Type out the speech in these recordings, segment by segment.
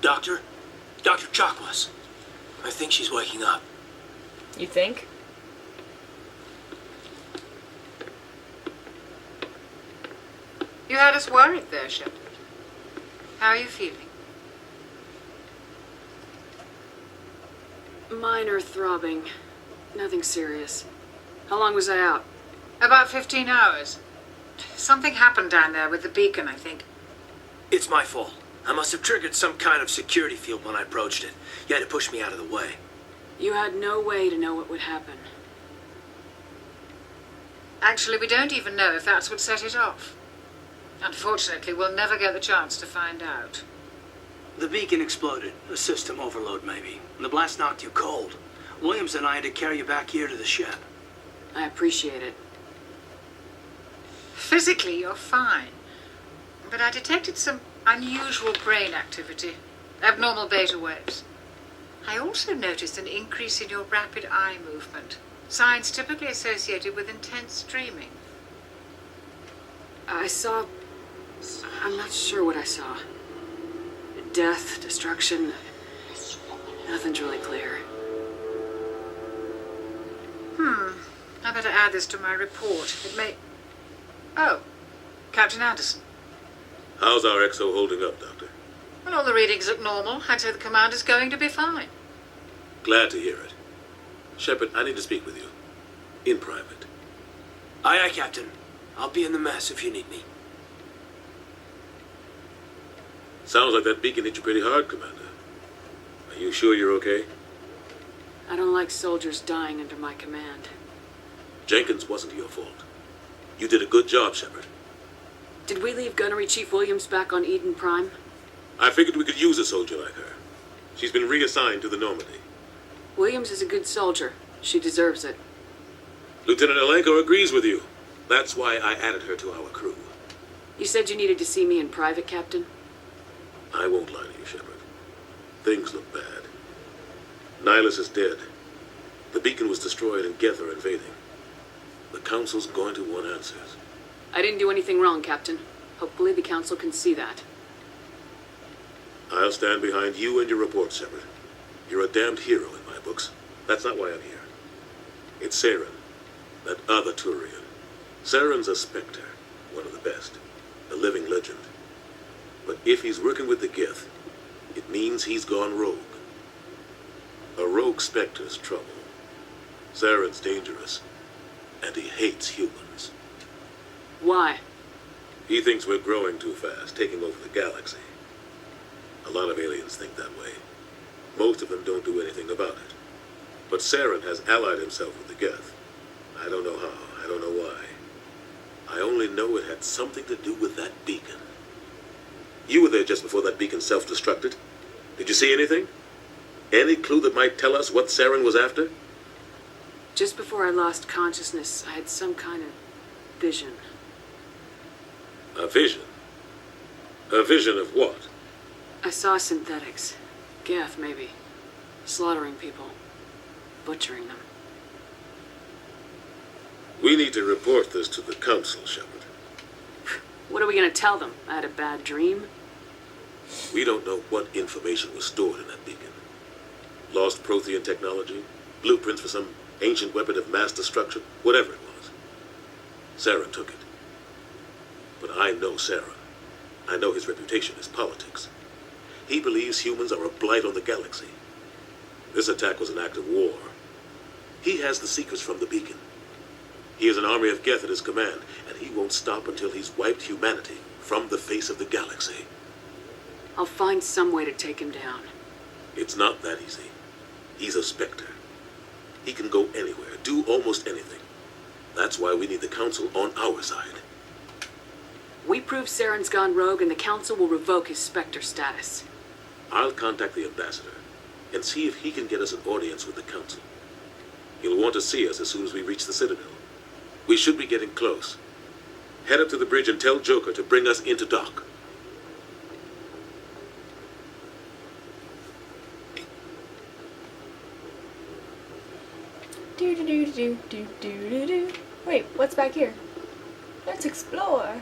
Doctor? Dr. Chakwas. I think she's waking up. You think? You had us worried there, Shepard. How are you feeling? Minor throbbing. Nothing serious. How long was I out? About 15 hours. Something happened down there with the beacon, I think. It's my fault. I must have triggered some kind of security field when I approached it. You had to push me out of the way. You had no way to know what would happen. Actually, we don't even know if that's what set it off. Unfortunately, we'll never get the chance to find out. The beacon exploded. A system overload, maybe. The blast knocked you cold. Williams and I had to carry you back here to the ship. I appreciate it. Physically, you're fine. But I detected some unusual brain activity. Abnormal beta waves. I also noticed an increase in your rapid eye movement. Signs typically associated with intense dreaming. I saw... I'm not sure what I saw. Death, destruction... Nothing's really clear. I better add this to my report. It may... Oh, Captain Anderson. How's our XO holding up, Doctor? Well, all the readings look normal. I'd say the commander's going to be fine. Glad to hear it. Shepard, I need to speak with you. In private. Aye, aye, Captain. I'll be in the mess if you need me. Sounds like that beacon hit you pretty hard, Commander. Are you sure you're okay? I don't like soldiers dying under my command. Jenkins wasn't your fault. You did a good job, Shepard. Did we leave Gunnery Chief Williams back on Eden Prime? I figured we could use a soldier like her. She's been reassigned to the Normandy. Williams is a good soldier. She deserves it. Lieutenant Alenko agrees with you. That's why I added her to our crew. You said you needed to see me in private, Captain? I won't lie to you, Shepard. Things look bad. Nihilus is dead. The beacon was destroyed and Geth are invading. The Council's going to want answers. I didn't do anything wrong, Captain. Hopefully the Council can see that. I'll stand behind you and your report, Shepard. You're a damned hero in my books. That's not why I'm here. It's Saren, that other Turian. Saren's a Spectre, one of the best, a living legend. But if he's working with the Geth, it means he's gone rogue. A rogue Spectre's trouble. Saren's dangerous, and he hates humans. Why? He thinks we're growing too fast, taking over the galaxy. A lot of aliens think that way. Most of them don't do anything about it. But Saren has allied himself with the Geth. I don't know how, I don't know why. I only know it had something to do with that beacon. You were there just before that beacon self-destructed. Did you see anything? Any clue that might tell us what Saren was after? Just before I lost consciousness, I had some kind of vision. A vision? A vision of what? I saw synthetics. Geth, maybe. Slaughtering people. Butchering them. We need to report this to the Council, Shepard. What are we gonna tell them? I had a bad dream? We don't know what information was stored in that beacon. Lost Prothean technology, blueprints for some ancient weapon of mass destruction, whatever it was. Saren took it. But I know Saren. I know his reputation is politics. He believes humans are a blight on the galaxy. This attack was an act of war. He has the secrets from the beacon. He has an army of Geth at his command, and he won't stop until he's wiped humanity from the face of the galaxy. I'll find some way to take him down. It's not that easy. He's a Spectre. He can go anywhere, do almost anything. That's why we need the Council on our side. We prove Saren's gone rogue and the Council will revoke his Spectre status. I'll contact the ambassador and see if he can get us an audience with the Council. He'll want to see us as soon as we reach the Citadel. We should be getting close. Head up to the bridge and tell Joker to bring us into dock. Do. Wait, what's back here? Let's explore.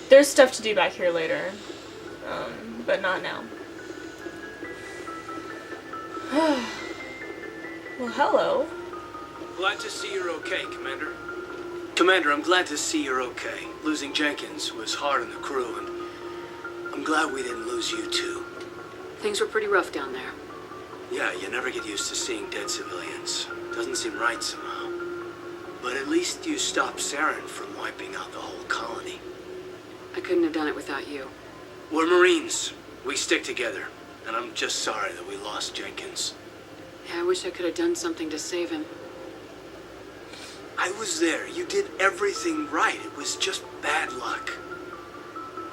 There's stuff to do back here later. but not now. Well, hello. Glad to see you're okay, Commander. Commander, I'm glad to see you're okay. Losing Jenkins was hard on the crew, and I'm glad we didn't lose you too. Things were pretty rough down there. Yeah, you never get used to seeing dead civilians. Doesn't seem right somehow. But at least you stopped Saren from wiping out the whole colony. I couldn't have done it without you. We're Marines. We stick together. And I'm just sorry that we lost Jenkins. Yeah, I wish I could have done something to save him. I was there. You did everything right. It was just bad luck.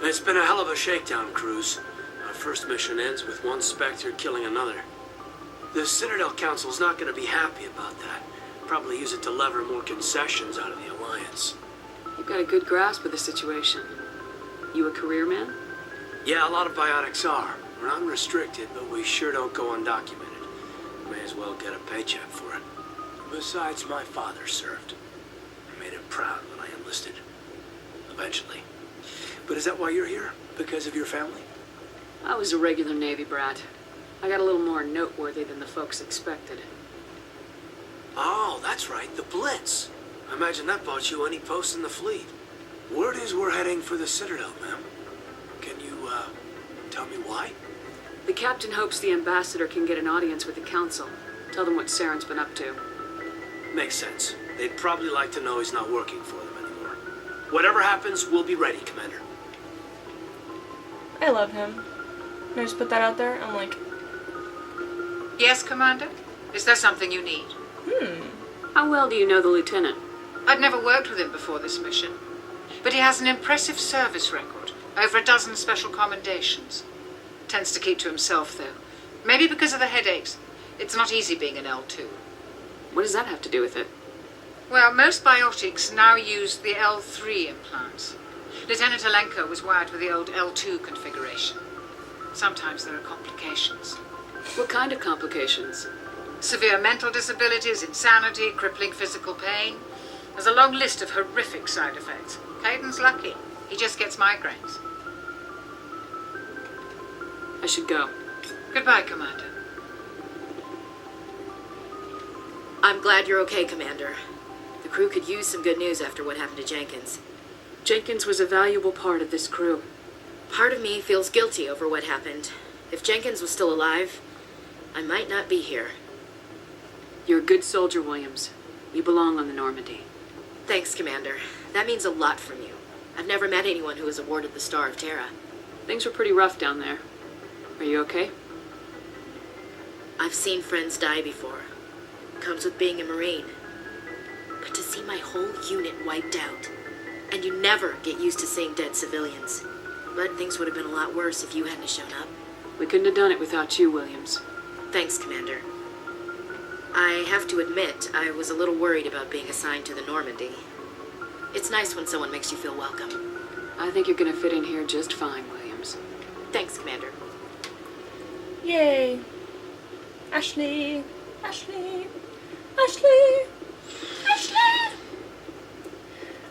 It's been a hell of a shakedown, Cruz. Our first mission ends with one Spectre killing another. The Citadel Council's not going to be happy about that. Probably use it to lever more concessions out of the Alliance. You've got a good grasp of the situation. You a career man? Yeah, a lot of biotics are. We're unrestricted, but we sure don't go undocumented. May as well get a paycheck for it. Besides, my father served. I made him proud when I enlisted. Eventually. But is that why you're here? Because of your family? I was a regular Navy brat. I got a little more noteworthy than the folks expected. Oh, that's right, the Blitz. I imagine that bought you any post in the fleet. Word is we're heading for the Citadel, ma'am. Can you, tell me why? The captain hopes the ambassador can get an audience with the council. Tell them what Saren's been up to. Makes sense. They'd probably like to know he's not working for them anymore. Whatever happens, we'll be ready, Commander. I love him. Can I just put that out there? I'm like, Yes, Commander? Is there something you need? How well do you know the lieutenant? I'd never worked with him before this mission. But he has an impressive service record. Over a dozen special commendations. Tends to keep to himself, though. Maybe because of the headaches. It's not easy being an L2. What does that have to do with it? Well, most biotics now use the L3 implants. Lieutenant Alenko was wired with the old L2 configuration. Sometimes there are complications. What kind of complications? Severe mental disabilities, insanity, crippling physical pain. There's a long list of horrific side effects. Caden's lucky. He just gets migraines. I should go. Goodbye, Commander. I'm glad you're okay, Commander. The crew could use some good news after what happened to Jenkins. Jenkins was a valuable part of this crew. Part of me feels guilty over what happened. If Jenkins was still alive, I might not be here. You're a good soldier, Williams. You belong on the Normandy. Thanks, Commander. That means a lot from you. I've never met anyone who was awarded the Star of Terra. Things were pretty rough down there. Are you okay? I've seen friends die before. Comes with being a Marine. But to see my whole unit wiped out, and you never get used to seeing dead civilians. But things would have been a lot worse if you hadn't shown up. We couldn't have done it without you, Williams. Thanks, Commander. I have to admit, I was a little worried about being assigned to the Normandy. It's nice when someone makes you feel welcome. I think you're gonna fit in here just fine, Williams. Thanks, Commander. yay. Ashley. Ashley. Ashley. Ashley.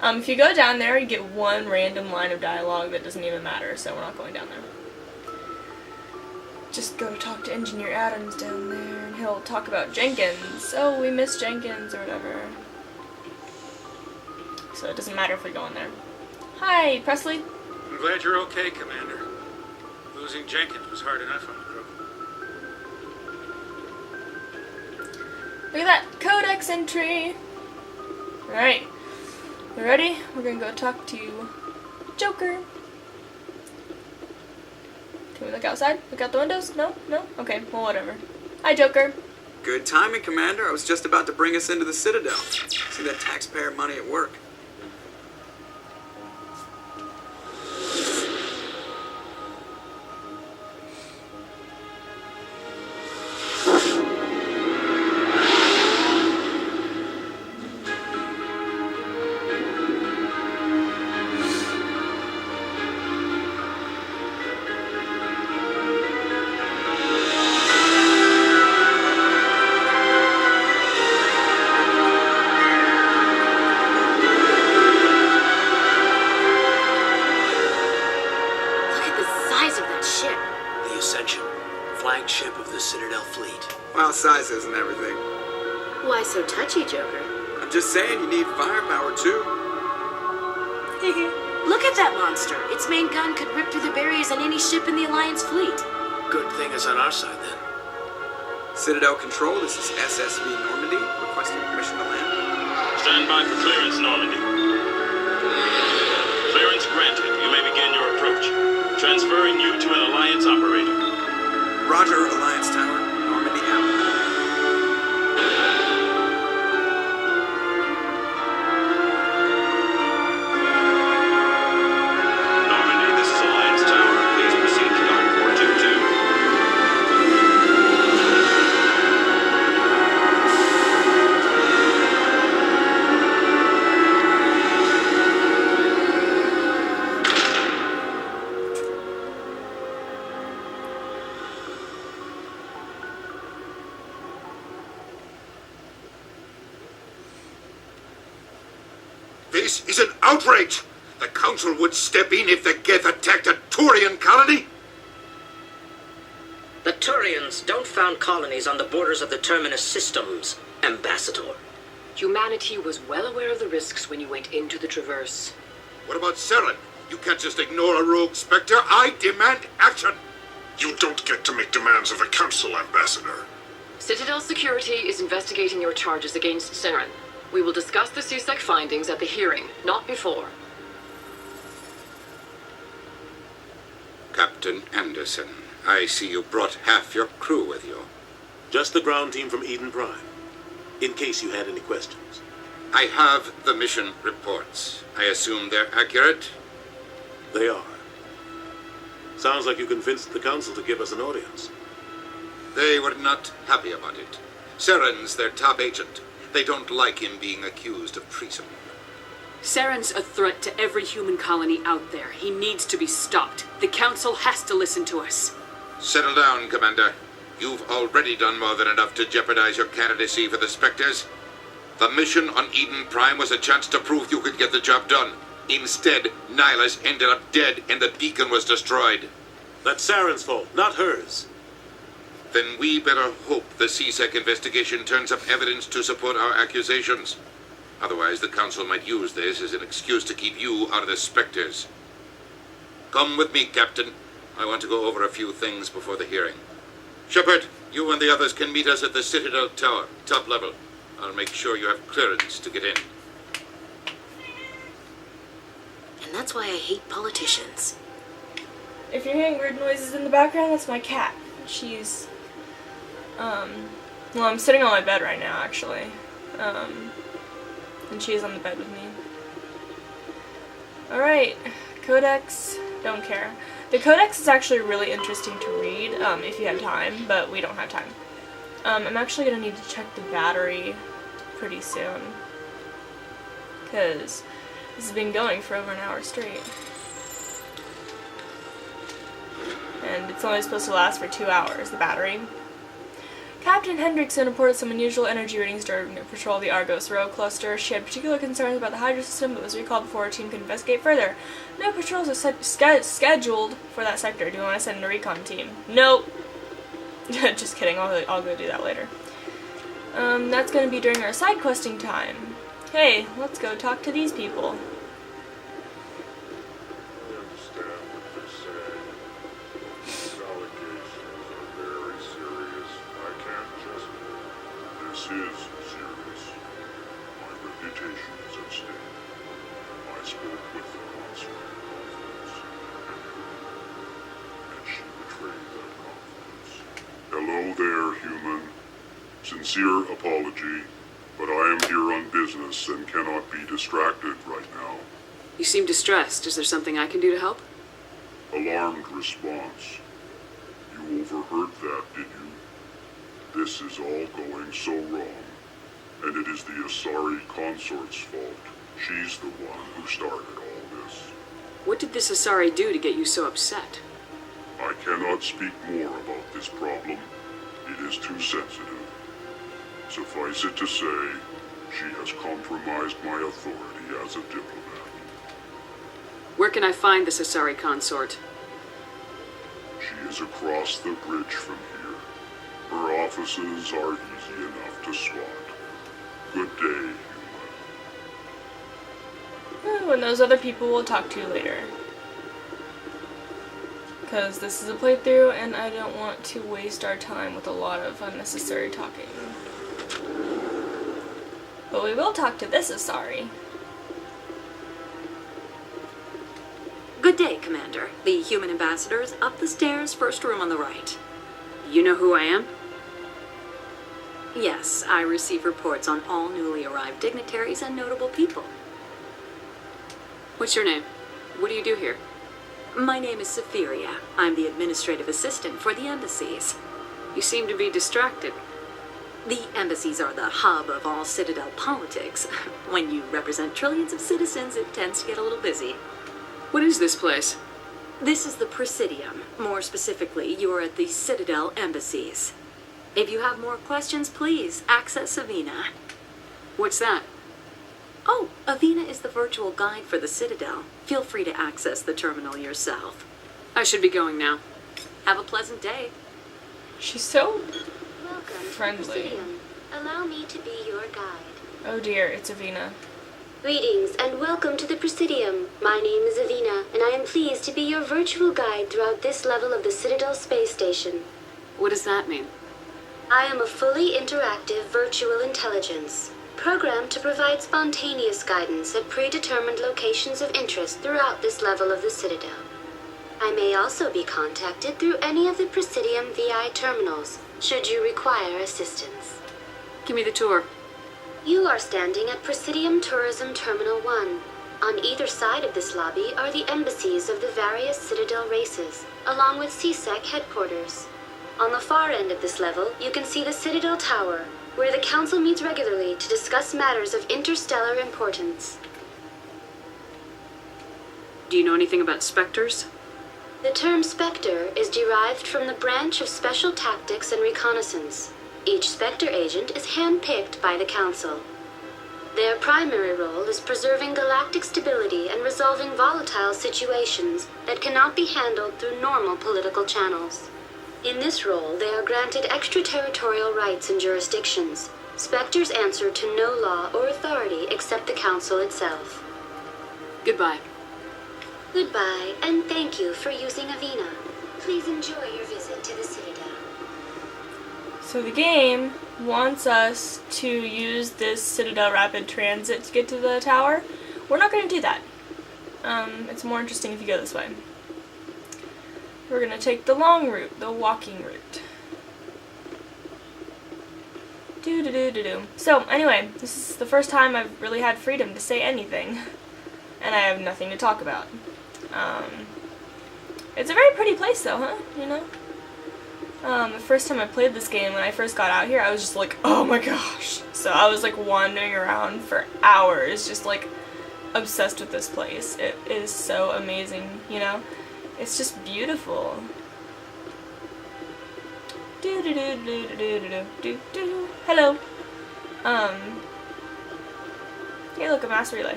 If you go down there, you get one random line of dialogue that doesn't even matter, so we're not going down there. Just go talk to Engineer Adams down there, and he'll talk about Jenkins. Oh, we miss Jenkins, or whatever. So it doesn't matter if we go in there. Hi, Presley. I'm glad you're okay, Commander. Losing Jenkins was hard enough on the crew. Look at that codex entry. Alright. You ready? We're gonna go talk to Joker. Can we look outside? Look out the windows? No? No? Okay, well, whatever. Hi, Joker. Good timing, Commander. I was just about to bring us into the Citadel. See that taxpayer money at work. sizes and everything. Why so touchy, Joker? I'm just saying you need firepower too. Look at that monster. Its main gun could rip through the barriers on any ship in the Alliance fleet. Good thing it's on our side, then. Citadel Control, this is SSV Normandy, requesting permission to land. Stand by for clearance, Normandy. Clearance granted. You may begin your approach. Transferring you to an Alliance operator. Roger, Alliance Tower, Normandy out. Normandy, this is Alliance Tower. Please proceed to Dock 422. This is an outrage! The Council would step in if the Geth attacked a Turian colony? The Turians don't found colonies on the borders of the Terminus systems, Ambassador. Humanity was well aware of the risks when you went into the Traverse. What about Saren? You can't just ignore a rogue Spectre. I demand action! You don't get to make demands of the Council, Ambassador. Citadel Security is investigating your charges against Saren. We will discuss the CSEC findings at the hearing, not before. Captain Anderson, I see you brought half your crew with you. Just the ground team from Eden Prime. In case you had any questions. I have the mission reports. I assume they're accurate? They are. Sounds like you convinced the Council to give us an audience. They were not happy about it. Saren's their top agent. They don't like him being accused of treason. Saren's a threat to every human colony out there. He needs to be stopped. The Council has to listen to us. Settle down, Commander. You've already done more than enough to jeopardize your candidacy for the Spectres. The mission on Eden Prime was a chance to prove you could get the job done. Instead, Nihilus ended up dead and the beacon was destroyed. That's Saren's fault, not hers. Then we better hope the CSEC investigation turns up evidence to support our accusations. Otherwise, the Council might use this as an excuse to keep you out of the Spectres. Come with me, Captain. I want to go over a few things before the hearing. Shepard, you and the others can meet us at the Citadel Tower, top level. I'll make sure you have clearance to get in. And that's why I hate politicians. If you're hearing weird noises in the background, that's my cat. She's, well, I'm sitting on my bed right now, actually. And she's on the bed with me. Alright, Codex, don't care. The Codex is actually really interesting to read, if you have time, but we don't have time. I'm actually gonna need to check the battery pretty soon. Because this has been going for over an hour straight. And it's only supposed to last for 2 hours, the battery. Captain Hendrickson reported some unusual energy readings during a patrol of the Argos Row cluster. She had particular concerns about the Hydra system, but was recalled before her team could investigate further. No patrols are scheduled for that sector. Do you want to send a recon team? Nope. Just kidding, I'll go do that later. That's going to be during our side questing time. Hey, let's go talk to these people. This is serious. My reputation is at stake. I spoke with the consul in confidence, and she betrayed that confidence. Hello there, human. Sincere apology, but I am here on business and cannot be distracted right now. You seem distressed. Is there something I can do to help? Alarmed response. You overheard that, did you? This is all going so wrong, and it is the Asari consort's fault. She's the one who started all this. What did this Asari do to get you so upset? I cannot speak more about this problem. It is too sensitive. Suffice it to say, she has compromised my authority as a diplomat. Where can I find this Asari consort? She is across the bridge from here. Her Her offices are easy enough to spot. Good day, human. When those other people we'll talk to later. Because this is a playthrough and I don't want to waste our time with a lot of unnecessary talking. But we will talk to this Asari. Good day, Commander. The human ambassador is up the stairs, first room on the right. You know who I am? Yes, I receive reports on all newly arrived dignitaries and notable people. What's your name? What do you do here? My name is Safiria. I'm the administrative assistant for the embassies. You seem to be distracted. The embassies are the hub of all Citadel politics. When you represent trillions of citizens, it tends to get a little busy. What is this place? This is the Presidium. More specifically, you are at the Citadel embassies. If you have more questions, please access Avina. What's that? Oh, Avina is the virtual guide for the Citadel. Feel free to access the terminal yourself. I should be going now. Have a pleasant day. She's so Welcome friendly. to Presidium. Allow me to be your guide. Oh dear, it's Avina. Greetings and welcome to the Presidium. My name is Avina, and I am pleased to be your virtual guide throughout this level of the Citadel space station. What does that mean? I am a fully interactive virtual intelligence, programmed to provide spontaneous guidance at predetermined locations of interest throughout this level of the Citadel. I may also be contacted through any of the Presidium VI terminals, should you require assistance. Give me the tour. You are standing at Presidium Tourism Terminal 1. On either side of this lobby are the embassies of the various Citadel races, along with CSEC headquarters. On the far end of this level, you can see the Citadel Tower, where the Council meets regularly to discuss matters of interstellar importance. Do you know anything about specters? The term Spectre is derived from the branch of Special Tactics and Reconnaissance. Each Spectre agent is handpicked by the Council. Their primary role is preserving galactic stability and resolving volatile situations that cannot be handled through normal political channels. In this role, they are granted extraterritorial rights and jurisdictions. Spectres answer to no law or authority except the Council itself. Goodbye. Goodbye, and thank you for using Avina. Please enjoy your visit to the Citadel. So the game wants us to use this Citadel Rapid Transit to get to the tower. We're not going to do that. It's more interesting if you go this way. We're going to take the long route, the walking route. So anyway, this is the first time I've really had freedom to say anything. And I have nothing to talk about. It's a very pretty place though, huh? You know? The first time I played this game, when I first got out here, I was just like, oh my gosh. So I was like wandering around for hours, just like obsessed with this place. It is so amazing, you know? It's just beautiful. Hello. Hey, look, a mass relay.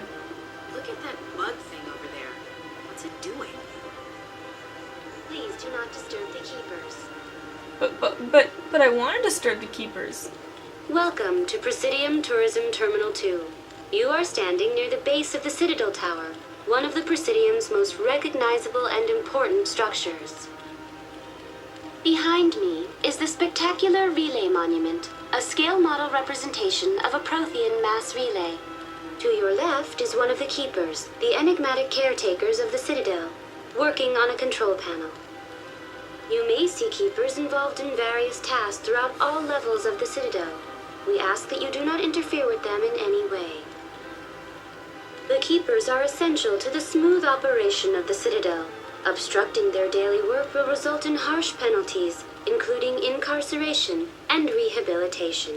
Look at that bug thing over there. What's it doing? Please do not disturb the keepers. But I want to disturb the keepers. Welcome to Presidium Tourism Terminal 2. You are standing near the base of the Citadel Tower, one of the Presidium's most recognizable and important structures. Behind me is the spectacular relay monument, a scale model representation of a Prothean mass relay. To your left is one of the keepers, the enigmatic caretakers of the Citadel, working on a control panel. You may see keepers involved in various tasks throughout all levels of the Citadel. We ask that you do not interfere with them in any way. The keepers are essential to the smooth operation of the Citadel. Obstructing their daily work will result in harsh penalties, including incarceration and rehabilitation.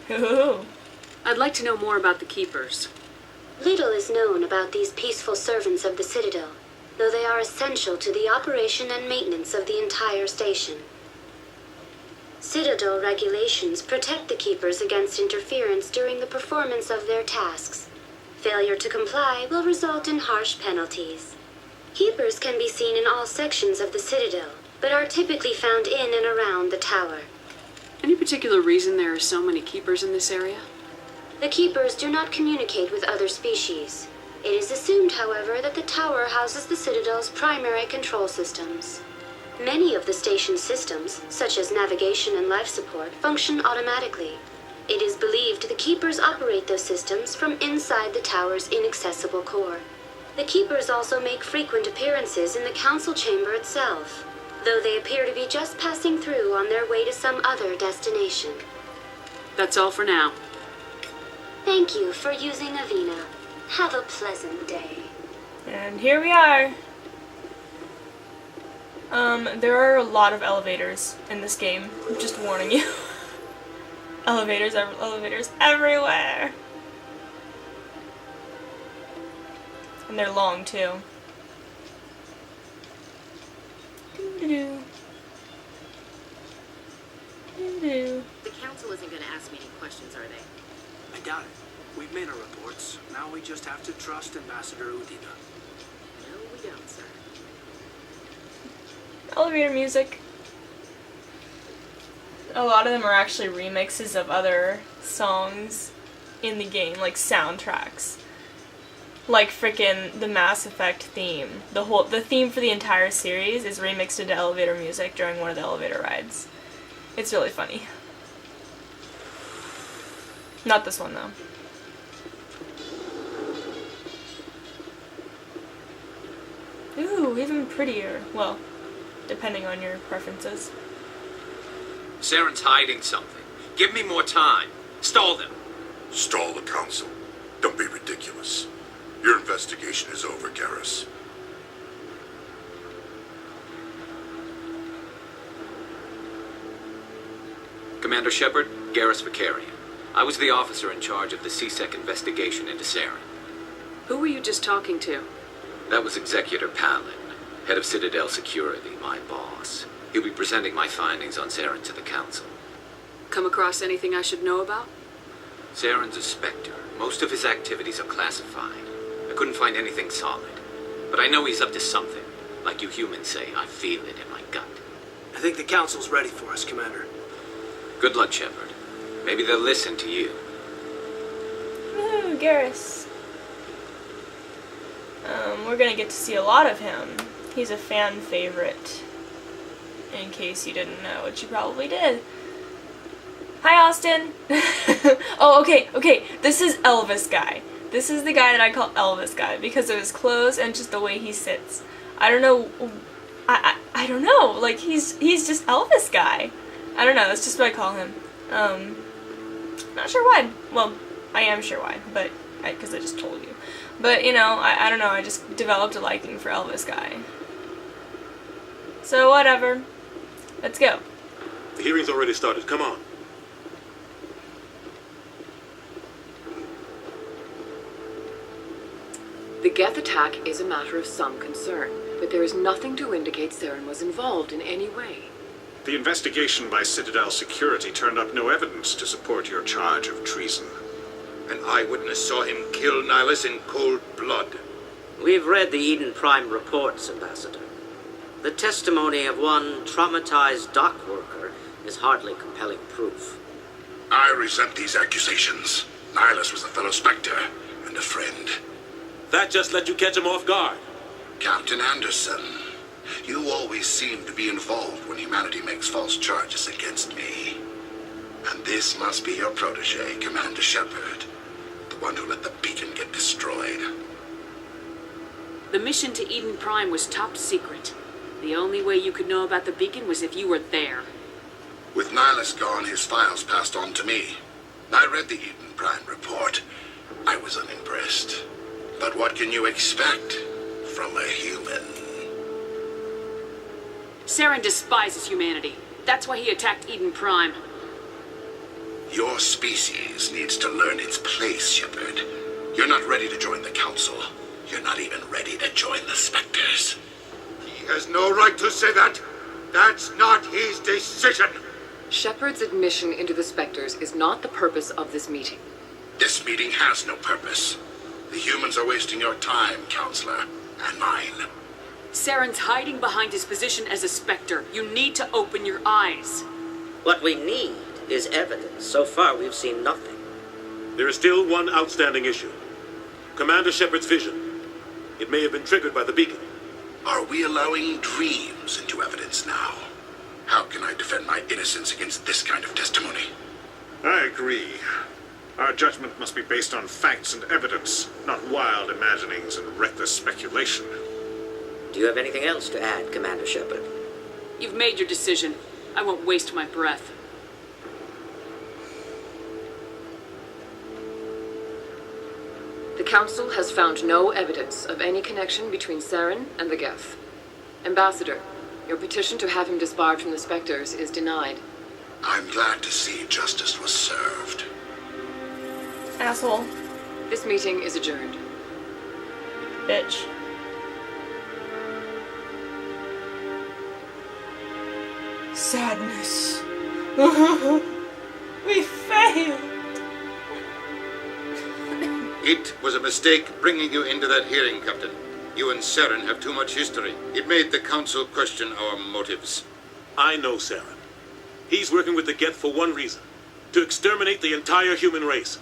I'd like to know more about the keepers. Little is known about these peaceful servants of the Citadel, though they are essential to the operation and maintenance of the entire station. Citadel regulations protect the keepers against interference during the performance of their tasks. Failure to comply will result in harsh penalties. Keepers can be seen in all sections of the Citadel, but are typically found in and around the tower. Any particular reason there are so many keepers in this area? The Keepers do not communicate with other species. It is assumed, however, that the tower houses the Citadel's primary control systems. Many of the station's systems, such as navigation and life support, function automatically. It is believed the Keepers operate those systems from inside the tower's inaccessible core. The Keepers also make frequent appearances in the council chamber itself, though they appear to be just passing through on their way to some other destination. That's all for now. Thank you for using Avina. Have a pleasant day. And here we are. There are a lot of elevators in this game. I'm just warning you. Elevators everywhere. And they're long too. Doo-doo. Doo-doo. The council isn't going to ask me any questions, are they? I doubt it. We've made our reports. Now we just have to trust Ambassador Udina. No, we don't, sir. Elevator music. A lot of them are actually remixes of other songs in the game, like soundtracks. Like frickin' the Mass Effect theme. The theme for the entire series is remixed into elevator music during one of the elevator rides. It's really funny. Not this one though. Ooh, even prettier. Well, depending on your preferences. Saren's hiding something. Give me more time. Stall them. Stall the council. Don't be ridiculous. Your investigation is over, Garrus. Commander Shepard, Garrus Vicarian. I was the officer in charge of the CSEC investigation into Saren. Who were you just talking to? That was Executor Palin, head of Citadel Security, my boss. He'll be presenting my findings on Saren to the council. Come across anything I should know about? Saren's a Spectre. Most of his activities are classified. I couldn't find anything solid. But I know he's up to something. Like you humans say, I feel it in my gut. I think the council's ready for us, Commander. Good luck, Shepard. Maybe they'll listen to you. Ooh, Garrus. We're gonna get to see a lot of him. He's a fan favorite. In case you didn't know, which you probably did. Hi, Austin! Oh, okay. This is Elvis Guy. This is the guy that I call Elvis Guy because of his clothes and just the way he sits. I don't know. I don't know. Like, he's just Elvis Guy. I don't know. That's just what I call him. Not sure why. Well, I am sure why, but because I just told you. But, you know, I don't know. I just developed a liking for Elvis Guy. So, whatever. Let's go. The hearing's already started. Come on. The Geth attack is a matter of some concern, but there is nothing to indicate Saren was involved in any way. The investigation by Citadel Security turned up no evidence to support your charge of treason. An eyewitness saw him kill Nihilus in cold blood. We've read the Eden Prime reports, Ambassador. The testimony of one traumatized dock worker is hardly compelling proof. I resent these accusations. Nihilus was a fellow Spectre and a friend. That just let you catch him off guard. Captain Anderson, you always seem to be involved when humanity makes false charges against me. And this must be your protege, Commander Shepard, the one who let the beacon get destroyed. The mission to Eden Prime was top secret. The only way you could know about the beacon was if you were there. With Nihilus gone, his files passed on to me. I read the Eden Prime report. I was unimpressed. But what can you expect from a human? Saren despises humanity. That's why he attacked Eden Prime. Your species needs to learn its place, Shepard. You're not ready to join the Council. You're not even ready to join the Spectres. He has no right to say that. That's not his decision. Shepard's admission into the Spectres is not the purpose of this meeting. This meeting has no purpose. The humans are wasting your time, Counselor, and mine. Saren's hiding behind his position as a Spectre. You need to open your eyes. What we need is evidence. So far, we've seen nothing. There is still one outstanding issue. Commander Shepard's vision. It may have been triggered by the beacon. Are we allowing dreams into evidence now? How can I defend my innocence against this kind of testimony? I agree. Our judgment must be based on facts and evidence, not wild imaginings and reckless speculation. Do you have anything else to add, Commander Shepard? You've made your decision. I won't waste my breath. The Council has found no evidence of any connection between Saren and the Geth. Ambassador, your petition to have him disbarred from the Spectres is denied. I'm glad to see justice was served. Asshole. This meeting is adjourned. Bitch. Sadness. We failed. It was a mistake bringing you into that hearing, Captain. You and Saren have too much history. It made the Council question our motives. I know Saren. He's working with the Geth for one reason. To exterminate the entire human race.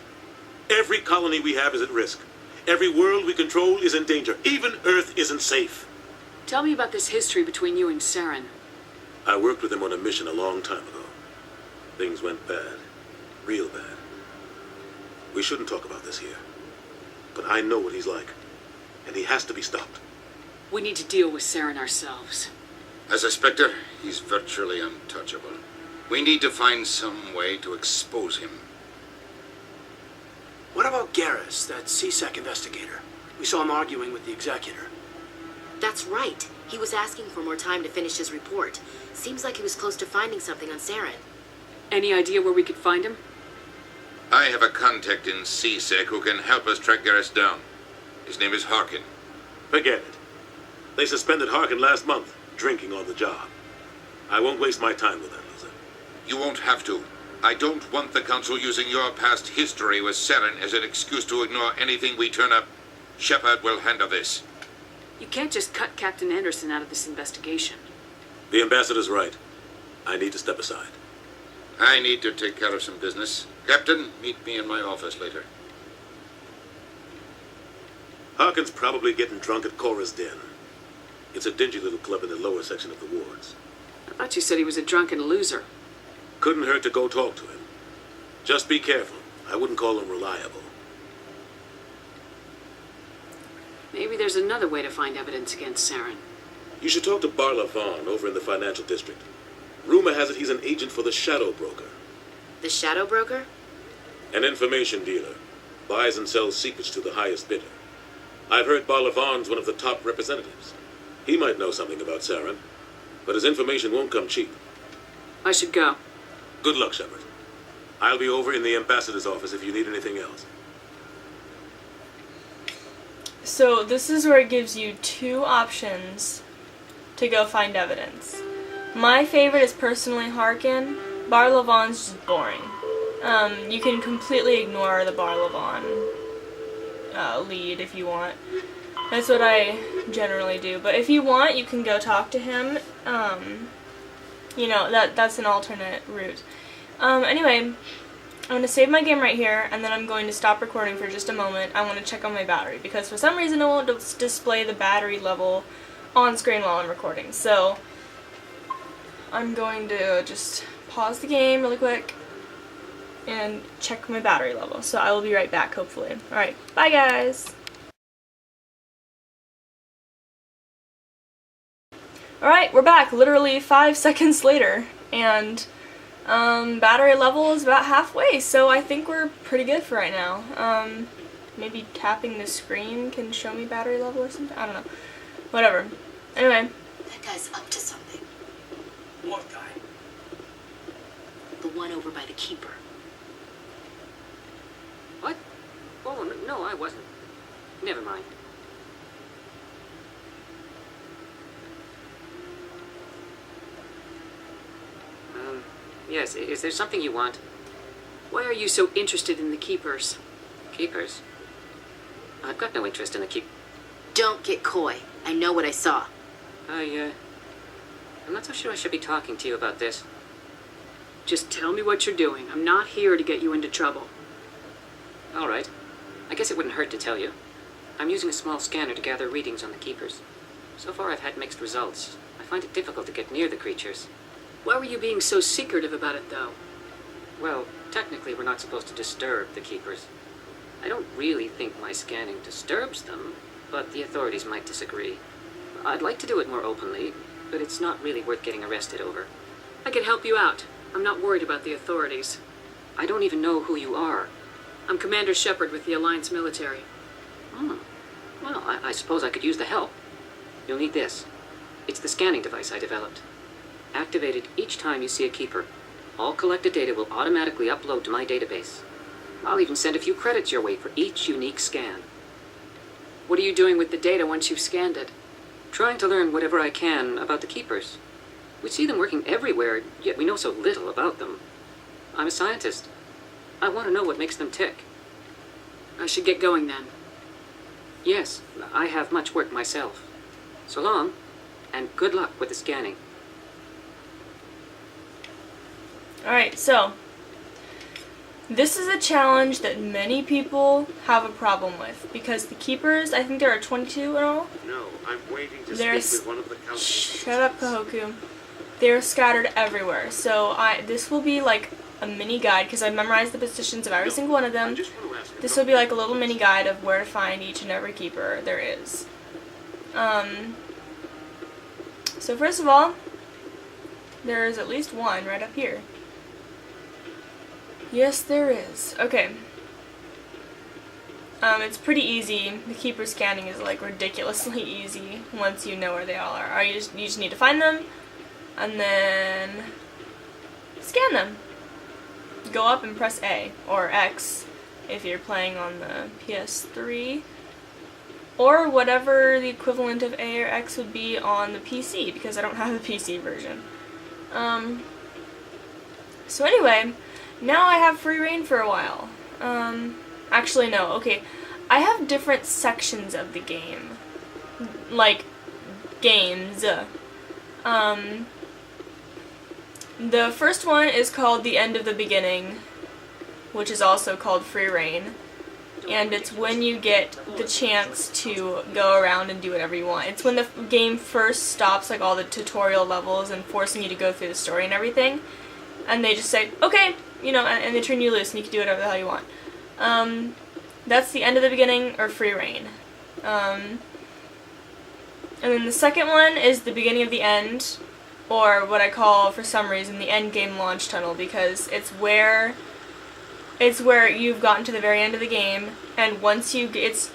Every colony we have is at risk. Every world we control is in danger. Even Earth isn't safe. Tell me about this history between you and Saren. I worked with him on a mission a long time ago. Things went bad. Real bad. We shouldn't talk about this here. But I know what he's like. And he has to be stopped. We need to deal with Saren ourselves. As a Spectre, he's virtually untouchable. We need to find some way to expose him. What about Garrus, that CSEC investigator? We saw him arguing with the Executor. That's right. He was asking for more time to finish his report. Seems like he was close to finding something on Saren. Any idea where we could find him? I have a contact in CSEC who can help us track Garrus down. His name is Harkin. Forget it. They suspended Harkin last month, drinking on the job. I won't waste my time with that loser. You won't have to. I don't want the Council using your past history with Saren as an excuse to ignore anything we turn up. Shepard will handle this. You can't just cut Captain Anderson out of this investigation. The ambassador's right. I need to step aside. I need to take care of some business. Captain, meet me in my office later. Harkin's probably getting drunk at Cora's Den. It's a dingy little club in the lower section of the wards. I thought you said he was a drunken loser. Couldn't hurt to go talk to him. Just be careful. I wouldn't call him reliable. Maybe there's another way to find evidence against Saren. You should talk to Barla Vaughn over in the financial district. Rumor has it he's an agent for the Shadow Broker. The Shadow Broker? An information dealer. Buys and sells secrets to the highest bidder. I've heard Barla Vaughn's one of the top representatives. He might know something about Saren, but his information won't come cheap. I should go. Good luck, Shepard. I'll be over in the ambassador's office if you need anything else. So this is where it gives you two options to go find evidence. My favorite is personally Harkin. Barla Vaughn's just boring. You can completely ignore the Barla Vaughn lead if you want. That's what I generally do. But if you want, you can go talk to him. You know, that's an alternate route. Anyway, I'm going to save my game right here, and then I'm going to stop recording for just a moment. I want to check on my battery, because for some reason it won't display the battery level on screen while I'm recording. So, I'm going to just pause the game really quick and check my battery level. So I will be right back, hopefully. Alright, bye guys! Alright, we're back literally 5 seconds later, and battery level is about halfway, so I think we're pretty good for right now. Maybe tapping the screen can show me battery level or something? I don't know. Whatever. Anyway. That guy's up to something. What guy? The one over by the Keeper. What? Oh, no, I wasn't. Never mind. Yes, is there something you want? Why are you so interested in the Keepers? Keepers? I've got no interest in the keep. Don't get coy. I know what I saw. I'm not so sure I should be talking to you about this. Just tell me what you're doing. I'm not here to get you into trouble. All right. I guess it wouldn't hurt to tell you. I'm using a small scanner to gather readings on the Keepers. So far I've had mixed results. I find it difficult to get near the creatures. Why were you being so secretive about it, though? Well, technically we're not supposed to disturb the Keepers. I don't really think my scanning disturbs them, but the authorities might disagree. I'd like to do it more openly, but it's not really worth getting arrested over. I could help you out. I'm not worried about the authorities. I don't even know who you are. I'm Commander Shepard with the Alliance military. Well, I suppose I could use the help. You'll need this. It's the scanning device I developed. Activated each time you see a Keeper. All collected data will automatically upload to my database. I'll even send a few credits your way for each unique scan. What are you doing with the data once you've scanned it? Trying to learn whatever I can about the Keepers. We see them working everywhere, yet we know so little about them. I'm a scientist. I want to know what makes them tick. I should get going then. Yes, I have much work myself. So long, and good luck with the scanning. Alright, so this is a challenge that many people have a problem with because the Keepers, I think there are 22 in all. No, I'm waiting to There's, speak with one of the council. Shut up, Kahoku. They're scattered everywhere. So this will be like a mini guide because I memorized the positions of every single one of them. This will be like a little mini guide of where to find each and every Keeper there is. So first of all, there is at least one right up here. Yes, there is. Okay. It's pretty easy. The Keeper scanning is like ridiculously easy once you know where they all are. You just need to find them and then scan them. Go up and press A or X if you're playing on the PS3 or whatever the equivalent of A or X would be on the PC because I don't have the PC version. So anyway, now I have free reign for a while. Actually no, okay. I have different sections of the game. Like, games. The first one is called The End of the Beginning, which is also called Free Reign. And it's when you get the chance to go around and do whatever you want. It's when the game first stops like all the tutorial levels and forcing you to go through the story and everything. And they just say, okay, you know, and they turn you loose and you can do whatever the hell you want. That's the end of the beginning, or free reign. And then the second one is the beginning of the end, or what I call, for some reason, the end game launch tunnel, because it's where you've gotten to the very end of the game, and once it's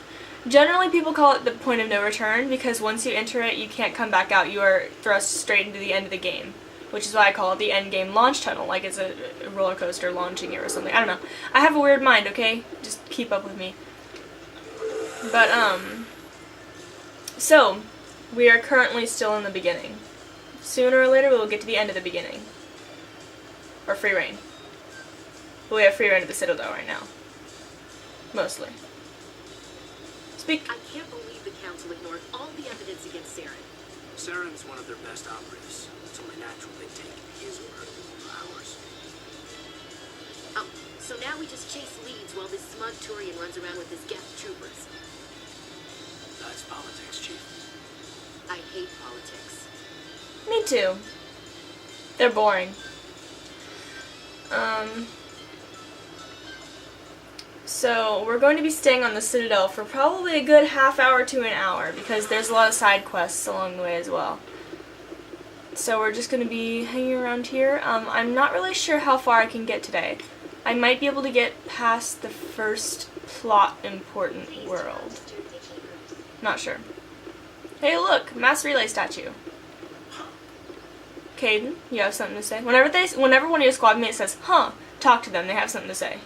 generally people call it the point of no return, because once you enter it, you can't come back out. You are thrust straight into the end of the game, which is why I call it the end game launch tunnel, like it's a roller coaster launching you or something. I don't know. I have a weird mind, okay? Just keep up with me. But, so, we are currently still in the beginning. Sooner or later, we will get to the end of the beginning. Or free reign. But we have free reign of the Citadel right now. Mostly. Speak. I can't believe the Council ignored all the evidence against Saren. Saren's one of their best operatives. It's only natural they take his word over ours. Oh, so now we just chase leads while this smug Turian runs around with his Geth troopers. That's politics, Chief. I hate politics. Me too. They're boring. So, we're going to be staying on the Citadel for probably a good half hour to an hour, because there's a lot of side quests along the way as well. So we're just going to be hanging around here. I'm not really sure how far I can get today. I might be able to get past the first plot important world. Not sure. Hey look, mass relay statue. Caden, you have something to say? Whenever one of your squad mates says, huh, talk to them, they have something to say.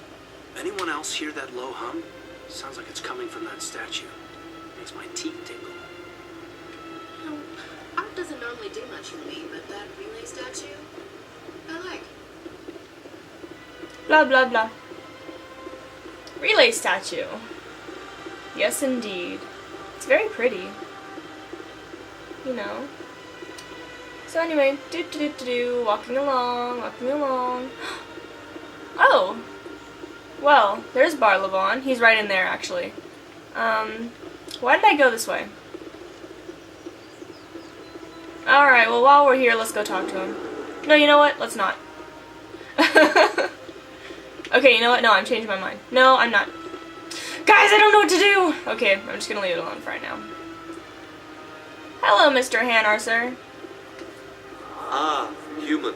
Anyone else hear that low hum? Sounds like it's coming from that statue. Makes my teeth tingle. You know, art doesn't normally do much for me, but that relay statue, I like. Blah blah blah. Relay statue. Yes indeed. It's very pretty. You know. So anyway, walking along. Oh! Well, there's Barlavon. He's right in there, actually. Why did I go this way? Alright, well, while we're here, let's go talk to him. No, you know what? Let's not. Okay, you know what? No, I'm changing my mind. No, I'm not. Guys, I don't know what to do! Okay, I'm just gonna leave it alone for right now. Hello, Mr. Hanar, sir. Ah, human.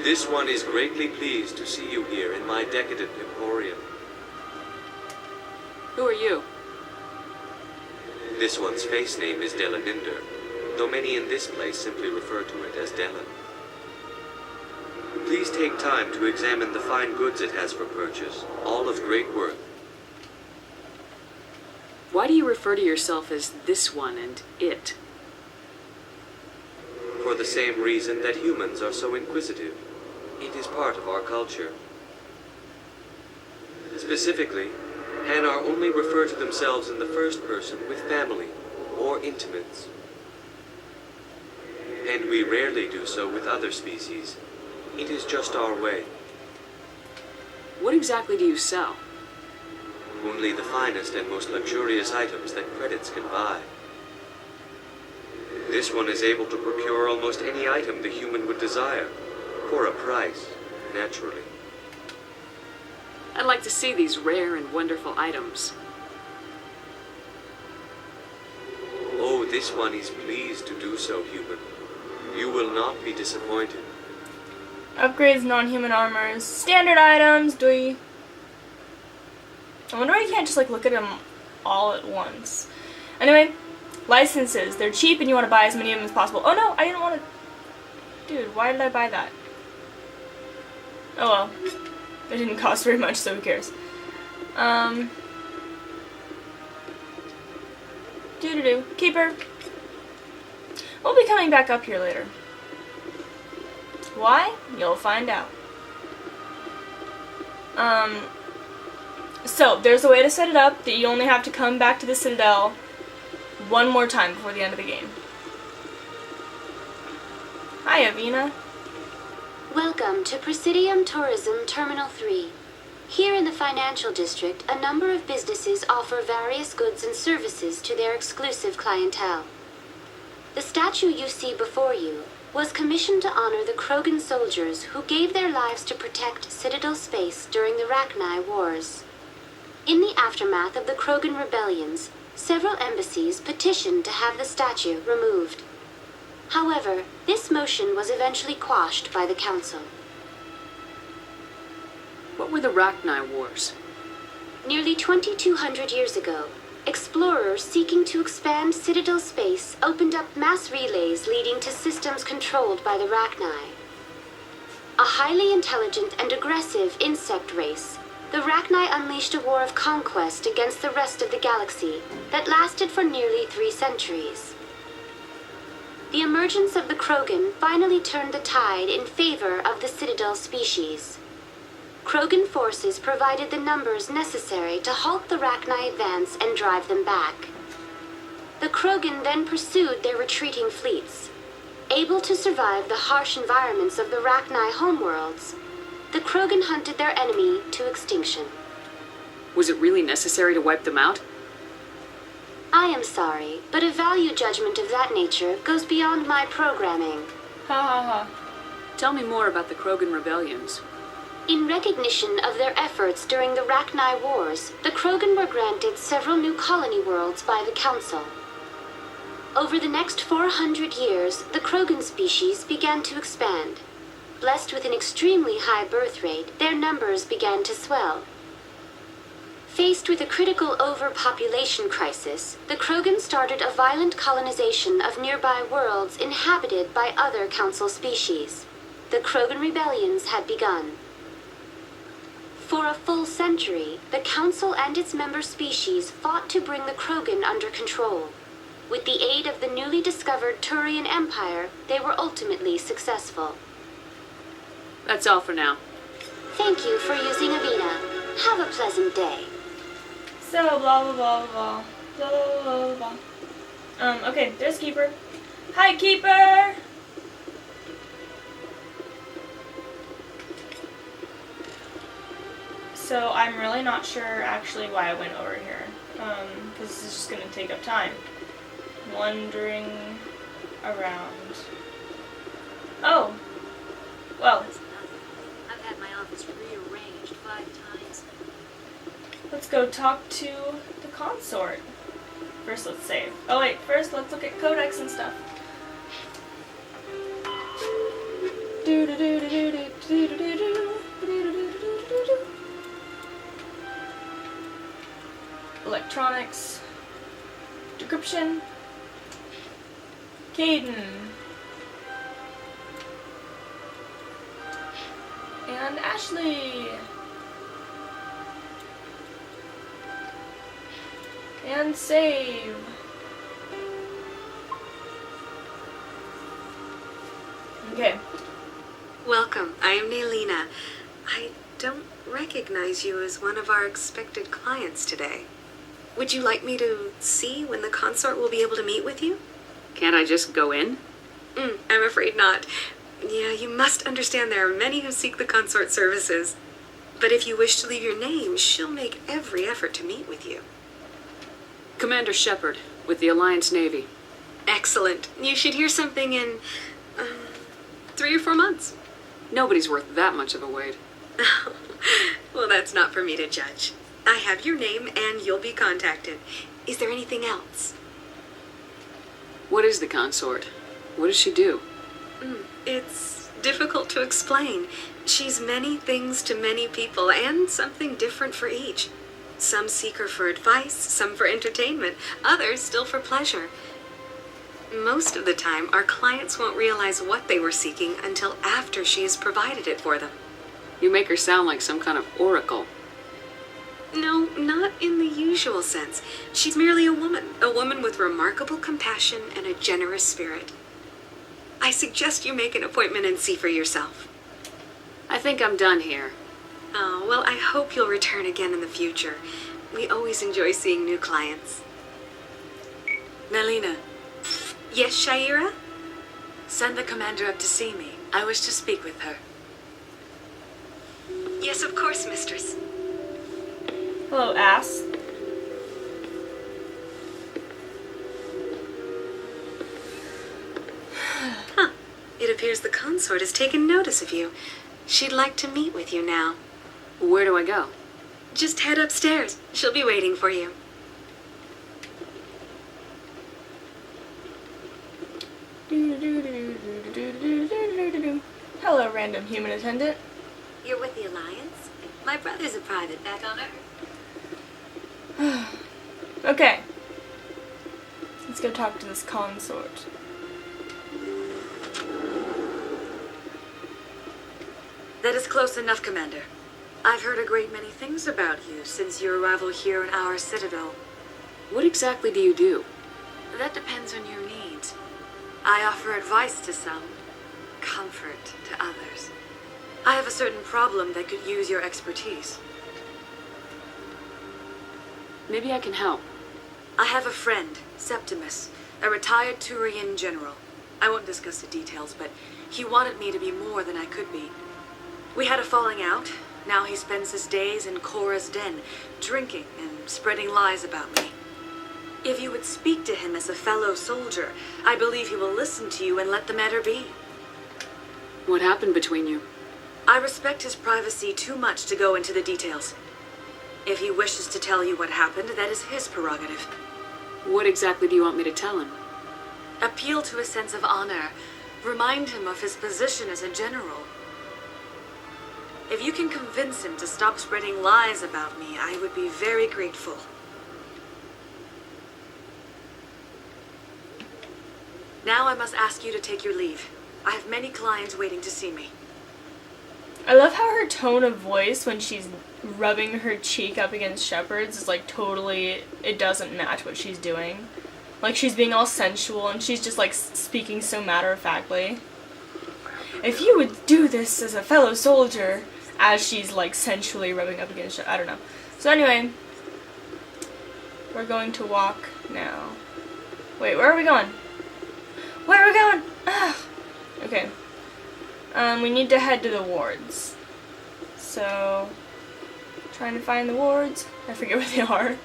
This one is greatly pleased to see you here in my decadent emporium. Who are you? This one's face name is Delaninder, though many in this place simply refer to it as Delan. Please take time to examine the fine goods it has for purchase, all of great worth. Why do you refer to yourself as this one and it? For the same reason that humans are so inquisitive. It is part of our culture. Specifically, Hanar only refer to themselves in the first person with family or intimates. And we rarely do so with other species. It is just our way. What exactly do you sell? Only the finest and most luxurious items that credits can buy. This one is able to procure almost any item the human would desire, for a price, naturally. I'd like to see these rare and wonderful items. Oh, this one is pleased to do so, human. You will not be disappointed. Upgrades non-human armors. Standard items, doi. I wonder why you can't just like look at them all at once. Anyway, licenses. They're cheap and you want to buy as many of them as possible. Oh no, I didn't want to... Dude, why did I buy that? Oh well. It didn't cost very much, so who cares. Keeper. We'll be coming back up here later. Why? You'll find out. So, there's a way to set it up that you only have to come back to the Citadel one more time before the end of the game. Hi, Avina. Welcome to Presidium Tourism Terminal 3. Here in the financial district, a number of businesses offer various goods and services to their exclusive clientele. The statue you see before you was commissioned to honor the Krogan soldiers who gave their lives to protect Citadel space during the Rachni Wars. In the aftermath of the Krogan Rebellions, several embassies petitioned to have the statue removed. However, this motion was eventually quashed by the Council. What were the Rachni Wars? Nearly 2,200 years ago, explorers seeking to expand Citadel space opened up mass relays leading to systems controlled by the Rachni. A highly intelligent and aggressive insect race, the Rachni unleashed a war of conquest against the rest of the galaxy that lasted for nearly 3 centuries. The emergence of the Krogan finally turned the tide in favor of the Citadel species. Krogan forces provided the numbers necessary to halt the Rachni advance and drive them back. The Krogan then pursued their retreating fleets. Able to survive the harsh environments of the Rachni homeworlds, the Krogan hunted their enemy to extinction. Was it really necessary to wipe them out? I am sorry, but a value judgment of that nature goes beyond my programming. Ha ha ha. Tell me more about the Krogan Rebellions. In recognition of their efforts during the Rachni Wars, the Krogan were granted several new colony worlds by the Council. Over the next 400 years, the Krogan species began to expand. Blessed with an extremely high birth rate, their numbers began to swell. Faced with a critical overpopulation crisis, the Krogan started a violent colonization of nearby worlds inhabited by other Council species. The Krogan Rebellions had begun. For a full century, the Council and its member species fought to bring the Krogan under control. With the aid of the newly discovered Turian Empire, they were ultimately successful. That's all for now. Thank you for using Avina. Have a pleasant day. So, blah blah blah blah blah blah blah blah. Okay, there's Keeper. Hi, Keeper! So I'm really not sure actually why I went over here, because this is just going to take up time. Wandering around. Oh! Well. I've had my office rearranged 5 times. Let's go talk to the consort. First, let's save. Oh wait, first let's look at codex and stuff. Electronics. Decryption. Caden. And Ashley. And save. Okay. Welcome. I am Nailina. I don't recognize you as one of our expected clients today. Would you like me to see when the consort will be able to meet with you? Can't I just go in? I'm afraid not. Yeah, you must understand there are many who seek the consort services. But if you wish to leave your name, she'll make every effort to meet with you. Commander Shepard, with the Alliance Navy. Excellent. You should hear something in 3 or 4 months. Nobody's worth that much of a wait. Well, that's not for me to judge. I have your name and you'll be contacted. Is there anything else? What is the consort? What does she do? It's difficult to explain. She's many things to many people and something different for each. Some seek her for advice, some for entertainment, others still for pleasure. Most of the time, our clients won't realize what they were seeking until after she has provided it for them. You make her sound like some kind of oracle. No, not in the usual sense. She's merely a woman with remarkable compassion and a generous spirit. I suggest you make an appointment and see for yourself. I think I'm done here. Oh, well, I hope you'll return again in the future. We always enjoy seeing new clients. Nailina. Yes, Shaira? Send the commander up to see me. I wish to speak with her. Yes, of course, mistress. Hello, ass. Huh. It appears the consort has taken notice of you. She'd like to meet with you now. Where do I go? Just head upstairs. She'll be waiting for you. Hello, random human attendant. You're with the Alliance? My brother's a private back on Earth. Okay. Let's go talk to this consort. That is close enough, Commander. I've heard a great many things about you since your arrival here in our Citadel. What exactly do you do? That depends on your needs. I offer advice to some, comfort to others. I have a certain problem that could use your expertise. Maybe I can help. I have a friend, Septimus, a retired Turian general. I won't discuss the details, but he wanted me to be more than I could be. We had a falling out. Now he spends his days in Korra's den, drinking and spreading lies about me. If you would speak to him as a fellow soldier, I believe he will listen to you and let the matter be. What happened between you? I respect his privacy too much to go into the details. If he wishes to tell you what happened, that is his prerogative. What exactly do you want me to tell him? Appeal to his sense of honor. Remind him of his position as a general. If you can convince him to stop spreading lies about me, I would be very grateful. Now I must ask you to take your leave. I have many clients waiting to see me. I love how her tone of voice when she's rubbing her cheek up against Shepard's is like totally, it doesn't match what she's doing. Like she's being all sensual and she's just like speaking so matter-of-factly. If you would do this as a fellow soldier, as she's like sensually rubbing up against I don't know. So anyway, we're going to walk now. Wait, where are we going? Where are we going? Ugh. Okay. We need to head to the wards. So, Trying to find the wards. I forget where they are.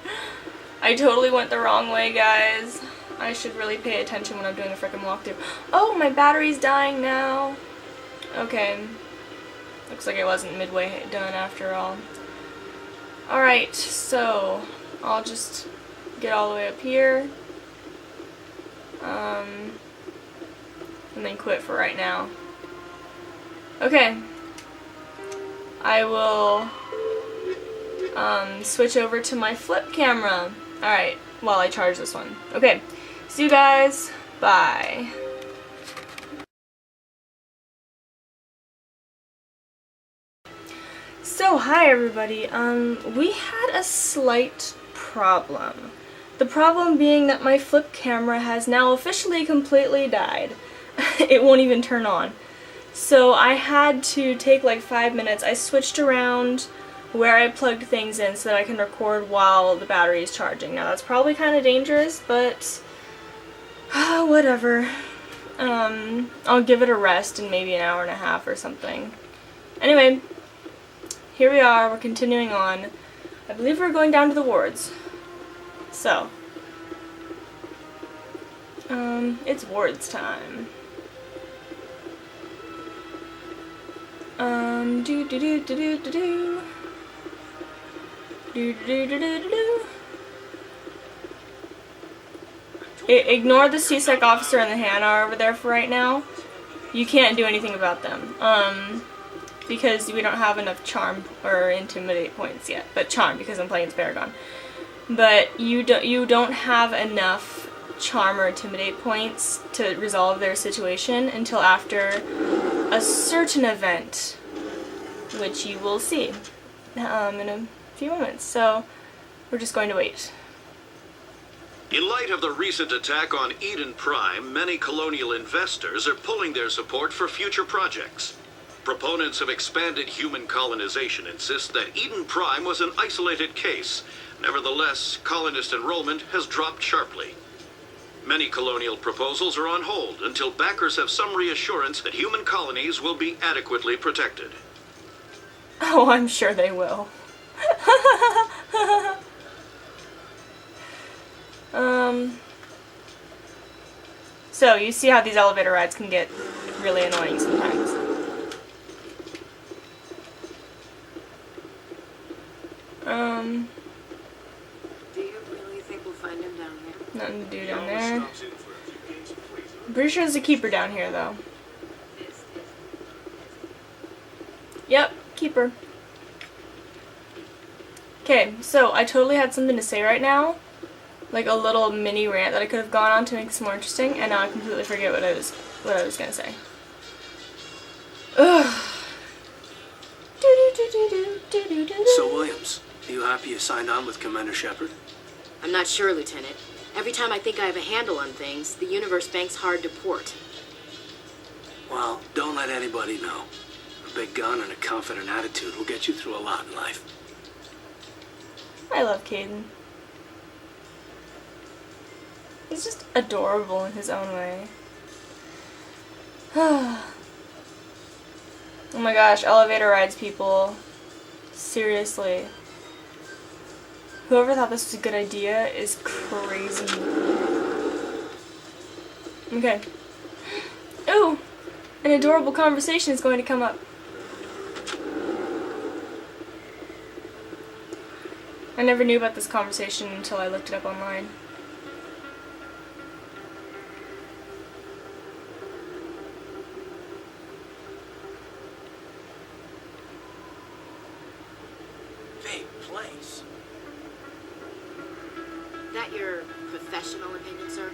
I totally went the wrong way, guys. I should really pay attention when I'm doing a frickin' walkthrough. Oh, my battery's dying now. Okay. Looks like I wasn't midway done after all. Alright, so I'll just get all the way up here. And then quit for right now. Okay. I will switch over to my flip camera. Alright, while I charge this one. Okay. See you guys. Bye. So, hi everybody. We had a slight problem. The problem being that my flip camera has now officially completely died. It won't even turn on. So I had to take like 5 minutes. I switched around where I plugged things in so that I can record while the battery is charging. Now that's probably kind of dangerous, but whatever. I'll give it a rest in maybe an hour and a half or something. Anyway, here we are. We're continuing on. I believe we're going down to the wards. So, it's wards time. Ignore the CSEC officer and the Hannah over there for right now. You can't do anything about them. Because we don't have enough charm or intimidate points yet. But charm, because I'm playing as Paragon. But you don't have enough charm or intimidate points to resolve their situation until after a certain event, which you will see in a few moments. So we're just going to wait. In light of the recent attack on Eden Prime, many colonial investors are pulling their support for future projects. Proponents of expanded human colonization insist that Eden Prime was an isolated case. Nevertheless, colonist enrollment has dropped sharply. Many colonial proposals are on hold until backers have some reassurance that human colonies will be adequately protected. Oh, I'm sure they will. So, you see how these elevator rides can get really annoying sometimes. Do you really think we'll find him down here? Nothing to do down there. I'm pretty sure there's a keeper down here, though. Yep, keeper. Okay, so I totally had something to say right now. Like a little mini rant that I could have gone on to make this more interesting, and now I completely forget what I was gonna say. Ugh. So, Williams, are you happy you signed on with Commander Shepard? I'm not sure, Lieutenant. Every time I think I have a handle on things, the universe banks hard to port. Well, don't let anybody know. A big gun and a confident attitude will get you through a lot in life. I love Caden. He's just adorable in his own way. Oh my gosh, elevator rides, people. Seriously. Whoever thought this was a good idea is crazy. Okay. Ooh! An adorable conversation is going to come up. I never knew about this conversation until I looked it up online. Place. That your professional opinion, sir?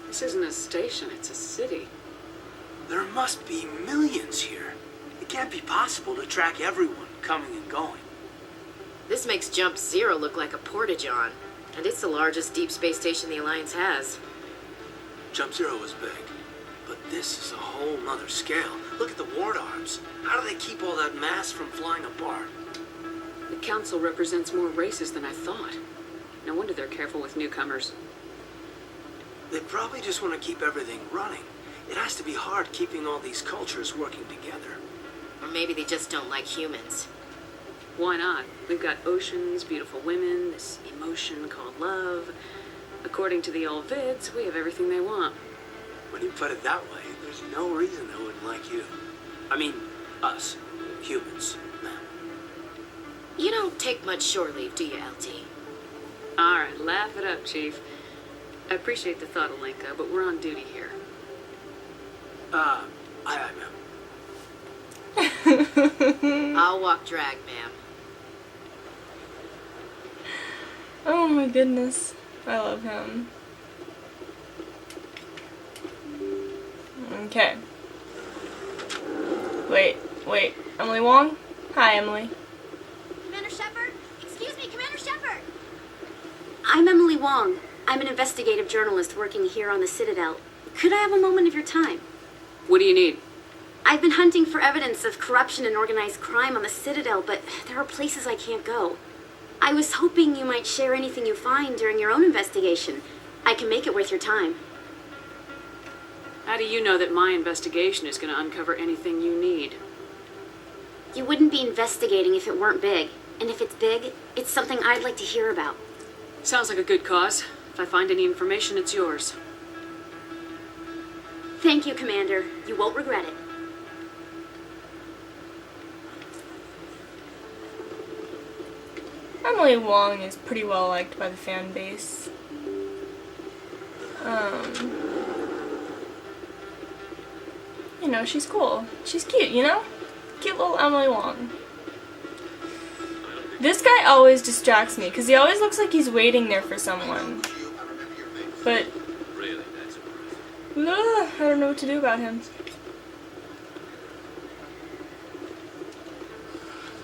This isn't a station, it's a city. There must be millions here. It can't be possible to track everyone coming and going. This makes Jump Zero look like a porta-john, and it's the largest deep space station the Alliance has. Jump Zero was big, but this is a whole nother scale. Look at the ward arms. How do they keep all that mass from flying apart? The Council represents more races than I thought. No wonder they're careful with newcomers. They probably just want to keep everything running. It has to be hard keeping all these cultures working together. Or maybe they just don't like humans. Why not? We've got oceans, beautiful women, this emotion called love. According to the old vids, we have everything they want. When you put it that way, there's no reason they wouldn't like you. I mean, us. Humans. You don't take much shore leave, do you, LT? Alright, laugh it up, Chief. I appreciate the thought, Alenka, but we're on duty here. Aye, ma'am. I'll walk drag, ma'am. Oh my goodness. I love him. Okay. Wait. Emily Wong? Hi, Emily. Commander Shepard? Excuse me, Commander Shepard! I'm Emily Wong. I'm an investigative journalist working here on the Citadel. Could I have a moment of your time? What do you need? I've been hunting for evidence of corruption and organized crime on the Citadel, but there are places I can't go. I was hoping you might share anything you find during your own investigation. I can make it worth your time. How do you know that my investigation is going to uncover anything you need? You wouldn't be investigating if it weren't big. And if it's big, it's something I'd like to hear about. Sounds like a good cause. If I find any information, it's yours. Thank you, Commander. You won't regret it. Emily Wong is pretty well liked by the fan base. You know, she's cool. She's cute, you know? Cute little Emily Wong. This guy always distracts me, because he always looks like he's waiting there for someone. But... I don't know what to do about him.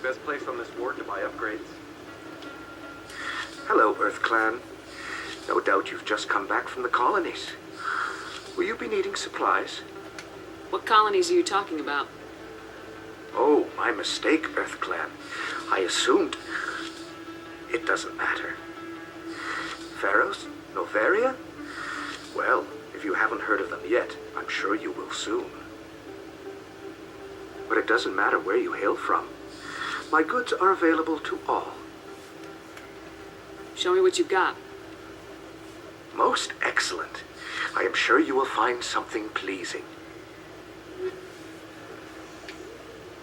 Best place on this ward to buy upgrades. Hello, Earth Clan. No doubt you've just come back from the colonies. Will you be needing supplies? What colonies are you talking about? Oh, my mistake, Earth Clan. I assumed... It doesn't matter. Pharaohs? Novaria? Well, if you haven't heard of them yet, I'm sure you will soon. But it doesn't matter where you hail from. My goods are available to all. Show me what you've got. Most excellent. I am sure you will find something pleasing.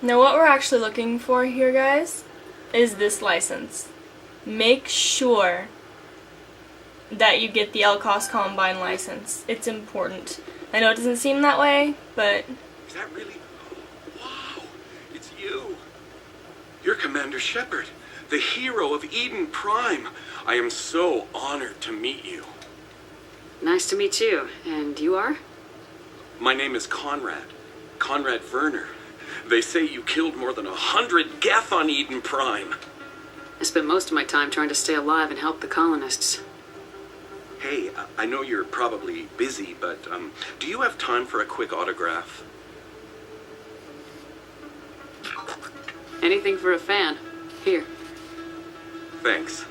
Now what we're actually looking for here, guys, is this license. Make sure that you get the LCOS Combine license. It's important. I know it doesn't seem that way, but... Is that really... Wow, it's you. You're Commander Shepard, the hero of Eden Prime. I am so honored to meet you. Nice to meet you. And you are? My name is Conrad. Conrad Werner. They say you killed more than 100 Geth on Eden Prime. I spent most of my time trying to stay alive and help the colonists. Hey, I know you're probably busy, but do you have time for a quick autograph? Anything for a fan. Here. Thanks.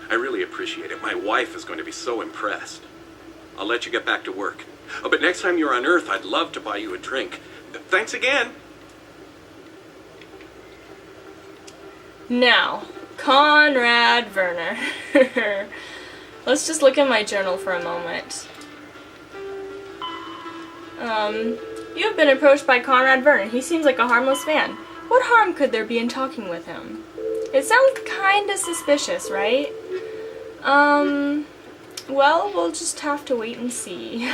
I really appreciate it. My wife is going to be so impressed. I'll let you get back to work. Oh, but next time you're on Earth, I'd love to buy you a drink. Thanks again. Now, Conrad Werner. Let's just look at my journal for a moment. You have been approached by Conrad Werner. He seems like a harmless fan. What harm could there be in talking with him? It sounds kinda suspicious, right? Well, we'll just have to wait and see.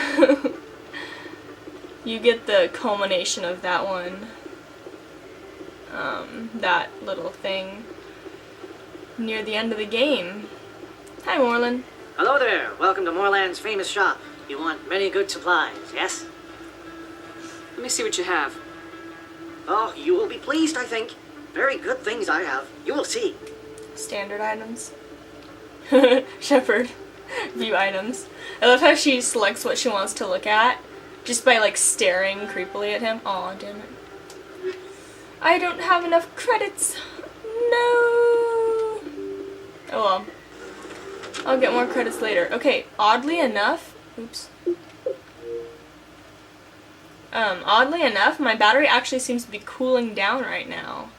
You get the culmination of that one. That little thing near the end of the game. Hi, Morlan. Hello there. Welcome to Morland's famous shop. You want many good supplies, yes? Let me see what you have. Oh, you will be pleased, I think. Very good things I have. You will see. Standard items. Shepard. View items. I love how she selects what she wants to look at just by like staring creepily at him. Aw, damn it. I don't have enough credits. No. Oh well. I'll get more credits later. Okay, oddly enough, oops. Oddly enough, my battery actually seems to be cooling down right now.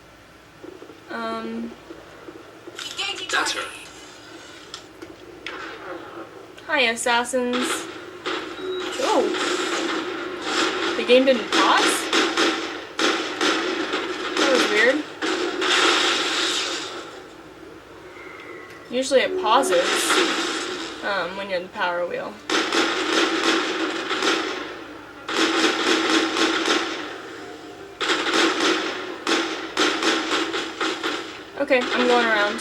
That's her. Hi, assassins. Oh. The game didn't pause? That was weird. Usually it pauses when you're in the power wheel. Okay, I'm going around.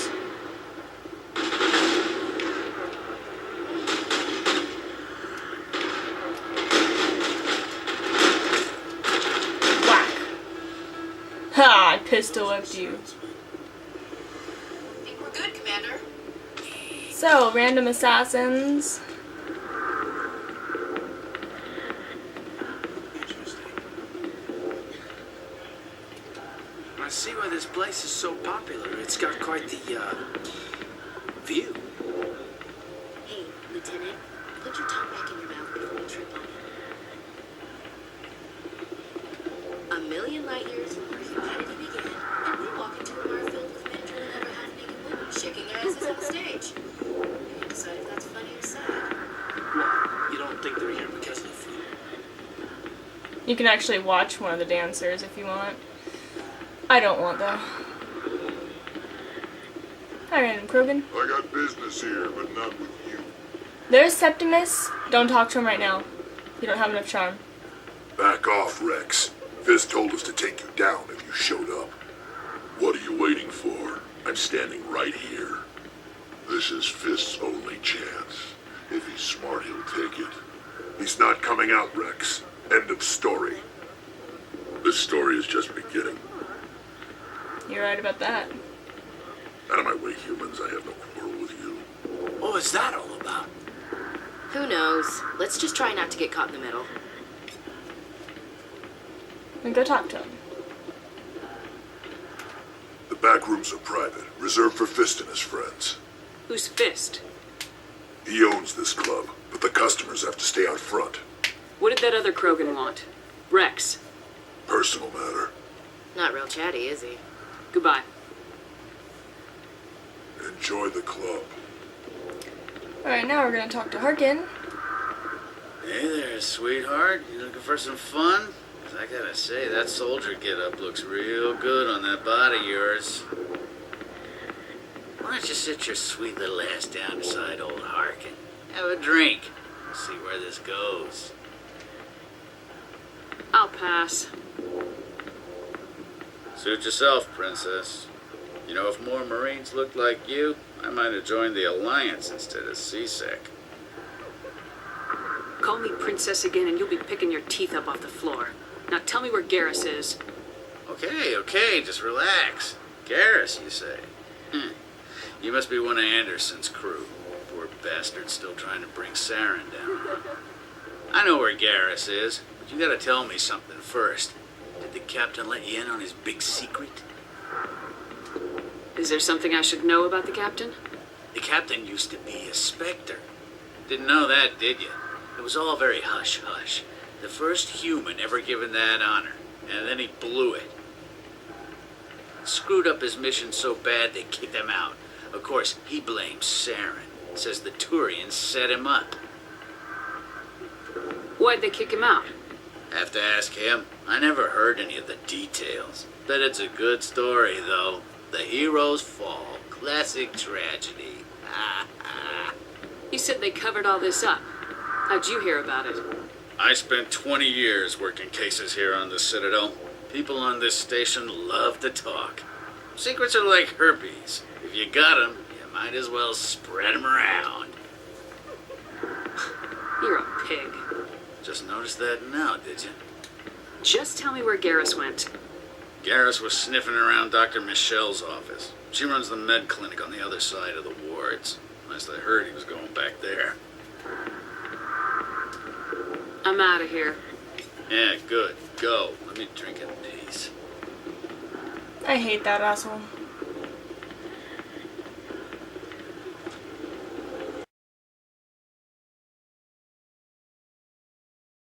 Whack. Ha! I pistol whipped you. Think we're good, Commander. So, random assassins. I see why this place is so popular. It's got quite the, view. Hey, Lieutenant, put your tongue back in your mouth before you trip on it. 1,000,000 light years from where humanity began, and we walk into a bar filled with men drilling over half-naked women, shaking their asses on stage. You can decide if that's funny or sad. What? You don't think they're here because of the food? You can actually watch one of the dancers if you want. I don't want though. Hi, random Krogan. I got business here, but not with you. There's Septimus. Don't talk to him right now. You don't have enough charm. Back off, Rex. Fist told us to take you down if you showed up. What are you waiting for? I'm standing right here. This is Fist's only chance. If he's smart, he'll take it. He's not coming out, Rex. End of story. This story is just beginning. You're right about that. Out of my way, humans. I have no quarrel with you. What was that all about? Who knows? Let's just try not to get caught in the middle. Then go talk to him. The back rooms are private, reserved for Fist and his friends. Who's Fist? He owns this club, but the customers have to stay out front. What did that other Krogan want? Rex. Personal matter. Not real chatty, is he? Goodbye. Enjoy the club. Alright, now we're gonna talk to Harkin. Hey there, sweetheart. You looking for some fun? 'Cause I gotta say, that soldier get-up looks real good on that body of yours. Why don't you sit your sweet little ass down beside old Harkin? Have a drink. See where this goes. I'll pass. Suit yourself, princess. You know, if more Marines looked like you, I might have joined the Alliance instead of CSEC. Call me princess again and you'll be picking your teeth up off the floor. Now tell me where Garrus is. Okay, just relax. Garrus, you say? You must be one of Anderson's crew. Poor bastard still trying to bring Saren down. I know where Garrus is, but you gotta tell me something first. Did the captain let you in on his big secret? Is there something I should know about the captain? The captain used to be a Spectre. Didn't know that, did you? It was all very hush-hush. The first human ever given that honor, and then he blew it. Screwed up his mission so bad they kicked him out. Of course, he blames Saren. Says the Turians set him up. Why'd they kick him out? Have to ask him. I never heard any of the details. Bet it's a good story, though. The hero's fall. Classic tragedy. You said they covered all this up. How'd you hear about it? I spent 20 years working cases here on the Citadel. People on this station love to talk. Secrets are like herpes. If you got 'em, you might as well spread 'em around. You're a pig. Just noticed that now, did you? Just tell me where Garrus went. Garrus was sniffing around Dr. Michelle's office. She runs the med clinic on the other side of the wards. Last I heard, he was going back there. I'm out of here. Yeah, good. Go. Let me drink in peace. I hate that asshole.